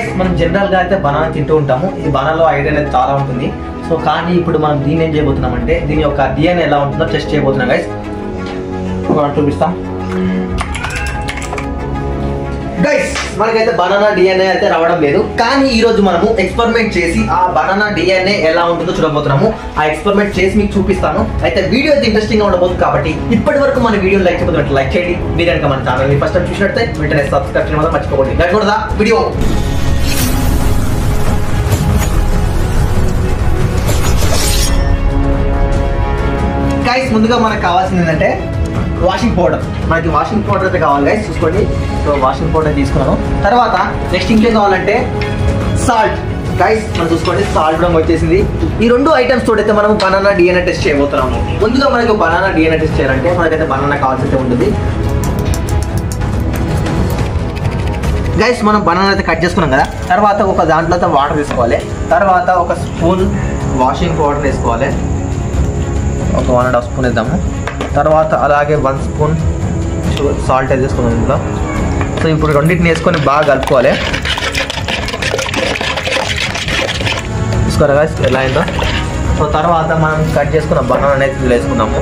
Guys మనం general గా అయితే బనానా తింటూ ఉంటాము. ఈ బనానాలో ఐరన్ అనేది చాలా ఉంటుంది. సో కానీ ఇప్పుడు మనం దీన్ని ఏం చేయబోతున్నాం అంటే దీని యొక్క డిఎన్ఏ ఎలా ఉంటుందో టెస్ట్ చేయబోతున్నాం గైస్. చూపిస్తాం గైస్. మనకైతే బనానా డిఎన్ఏ అయితే రావడం లేదు, కానీ ఈ రోజు మనము ఎక్స్పెరిమెంట్ చేసి ఆ బనానా డిఎన్ఏ ఎలా ఉంటుందో చూడబోతున్నాము. ఆ ఎక్స్పెరిమెంట్ చేసి మీకు చూపిస్తాను. అయితే వీడియో అయితే ఇంట్రెస్టింగ్ గా ఉండబోతుంది కాబట్టి ఇప్పటి వరకు మన వీడియో లైక్ చేయబోతున్నట్టు లైక్ చేయండి. మీరు కనుక మన ఛానల్ ఫస్ట్ టైం చూసినట్టే వెంటనే సబ్స్క్రైబ్ చేయడం మాత్రం మర్చిపోకండి. గైస్ కూడా వీడియో గైస్. ముందుగా మనకు కావాల్సింది ఏంటంటే వాషింగ్ పౌడర్. మనకి వాషింగ్ పౌడర్ అయితే కావాలి గైస్, చూసుకోండి. సో వాషింగ్ పౌడర్ తీసుకున్నాను. తర్వాత నెక్స్ట్ ఇంకేం కావాలంటే సాల్ట్ గైస్. మనం చూసుకోండి సాల్ట్ కూడా వచ్చేసింది. ఈ రెండు ఐటమ్స్ తోడైతే మనం బనానా డిఎన్ఏ టెస్ట్ చేయబోతున్నాము. ముందుగా మనకు బనానా డిఎన్ఏ టెస్ట్ చేయాలంటే మనకైతే బనానా కావాల్సి ఉంటుంది గైస్. మనం బనానా అయితే కట్ చేసుకున్నాం కదా. తర్వాత ఒక దాంట్లో అయితే వాటర్ తీసుకోవాలి. తర్వాత ఒక స్పూన్ వాషింగ్ పౌడర్ వేసుకోవాలి. ఒక 1.5 స్పూన్ వేద్దాము. తర్వాత అలాగే 1 స్పూన్ సాల్ట్ అయితే వేసుకున్నాం ఇందులో. సో ఇప్పుడు రెండింటిని వేసుకొని బాగా కలుపుకోవాలి. చూసుకోరా గైస్ ఎలా అయిందో. సో తర్వాత మనం కట్ చేసుకున్న బనానా అనేది ఇందులో వేసుకున్నాము.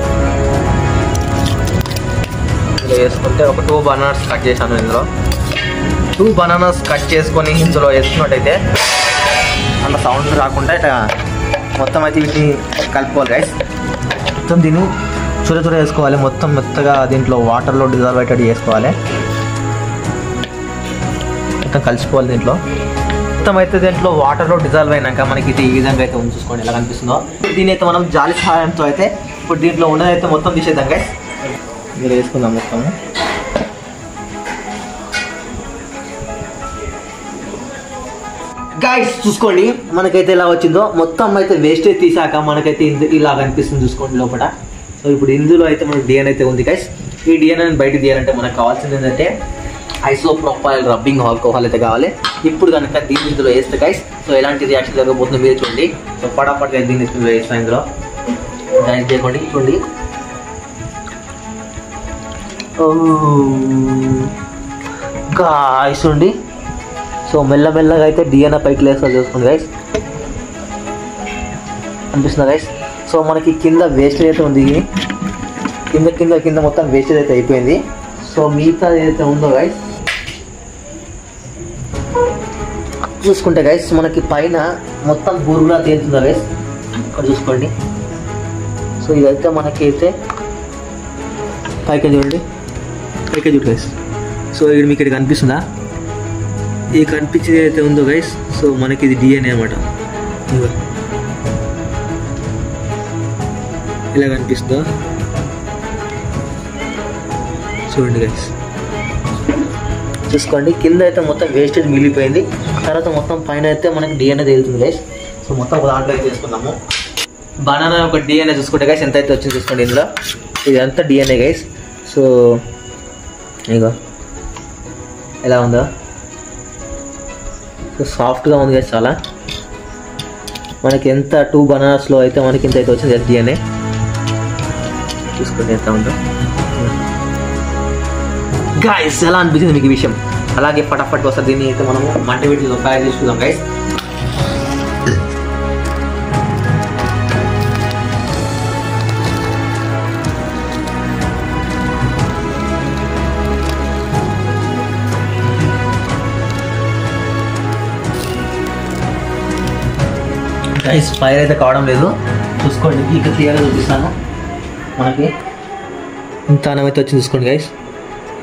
ఇందులో వేసుకుంటే ఒక 2 బనానాస్ కట్ చేశాను. ఇందులో 2 బనానాస్ కట్ చేసుకొని ఇందులో వేసుకున్నట్టయితే అంత సౌండ్ రాకుండా ఇట్లా మొత్తం అయితే వీటిని కలుపుకోవాలి గైస్. మొత్తం దీన్ని చూర వేసుకోవాలి. మొత్తం మెత్తగా దీంట్లో వాటర్లో డిజాల్వ్ అయ్యేటట్టు చేసుకోవాలి. మొత్తం కలిసిపోవాలి దీంట్లో. మొత్తం అయితే దీంట్లో వాటర్లో డిజాల్వ్ అయినాక మనకి ఇది ఈ విధంగా అయితే చూసుకోండి ఎలా కనిపిస్తుందో. దీని అయితే మనం జాలి సహాయంతో అయితే ఇప్పుడు దీంట్లో ఉన్నదైతే మొత్తం తీసేద్దాం గైస్. మీరు వేసుకుందాం మొత్తం. గైస్ చూసుకోండి మనకైతే ఎలా వచ్చిందో. మొత్తం అయితే వేస్టేజ్ తీసాక మనకైతే ఇలా కనిపిస్తుంది చూసుకోండి లోపల. సో ఇప్పుడు ఇందులో అయితే మనకు డిఎన్ఏ అయితే ఉంది గైస్. ఈ డిఎన్ఏని బయట తీయాలంటే మనకు కావాల్సింది ఏంటంటే ఐసోప్రోపైల్ రబ్బింగ్ ఆల్కహాల్ అయితే కావాలి. ఇప్పుడు కనుక దీన్ని ఇందులో వేస్తే గైస్ సో ఎలాంటి రియాక్షన్ జరగబోతుందో మీరు చూడండి. సో పటాపట్గా దీన్ని ఇందులో వేస్తాం. ఇందులో జాయిన్ చేయకండి చూడండి. గాయస్ ఉండి సో మెల్లమెల్లగా అయితే డిఎన్ఏ పైకి లేస్తారు చూసుకోండి గైస్. అనిపిస్తుంది గైస్. సో మనకి కింద వేస్టేజ్ అయితే ఉంది. కింద మొత్తం వేస్టేజ్ అయితే అయిపోయింది. సో మిగతా ఏదైతే ఉందో గైస్ చూసుకుంటే గైస్ మనకి పైన మొత్తం బూరుగులా తేలుతుందా గైస్. ఇక్కడ చూసుకోండి. సో ఇదైతే మనకి అయితే పైకి చూడండి. పైకి చూడు గైస్. సో ఇది మీకు ఇక్కడ కనిపిస్తుందా? ఈ కనిపించేది అయితే ఉందో గైస్ సో మనకి ఇది డిఎన్ఏ అనమాట. ఇలా కనిపిస్తుందో చూడండి గైస్. చూసుకోండి కింద అయితే మొత్తం వేస్టేజ్ మిగిలిపోయింది. తర్వాత మొత్తం పైన అయితే మనకి డిఎన్ఏ తేలుతుంది గైస్. సో మొత్తం ఒక దాంట్లో అయితే చేసుకున్నాము. బనానా ఒక డిఎన్ఏ చూసుకుంటే గైస్ ఎంత అయితే వచ్చింది చూసుకోండి. ఇందులో ఇదంతా డిఎన్ఏ గైస్. సో ఇగో ఎలా ఉందో. సో సాఫ్ట్గా ఉంది గైస్ చాలా. మనకి ఎంత 2 బనానాస్లో అయితే మనకి ఇంత అయితే వచ్చింది డిఎన్ఏ. చూసుకోండి ఎంత ఉందో గైస్. ఎలా అనిపించింది మీకు ఈ విషయం? అలాగే ఫటాఫట్ వస్తుంది. దీన్ని అయితే మనము మంట వీటిలో తయారు చేసుకుందాం గైస్. గైస్ ఫైర్ అయితే కావడం లేదు చూసుకోండి. ఇక క్లియర్గా చూపిస్తాను. మనకి ఇంత అయితే వచ్చింది చూసుకోండి గైస్.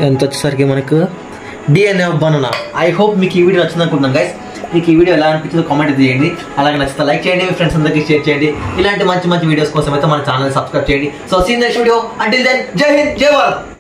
ఎంత వచ్చేసరికి మనకు డిఎన్ఏ బనానా. ఐ హోప్ మీకు ఈ వీడియో నచ్చింది అనుకుంటున్నాను గైస్. మీకు ఈ వీడియో ఎలా అనిపించిందో కామెంట్ చేయండి. అలాగే నచ్చితే లైక్ చేయండి, మీ ఫ్రెండ్స్ అందరికీ షేర్ చేయండి. ఇలాంటి మంచి వీడియోస్ కోసం అయితే మన ఛానల్ సబ్స్క్రైబ్ చేయండి. So see next video. Until then Jai Hind, జై భారత్.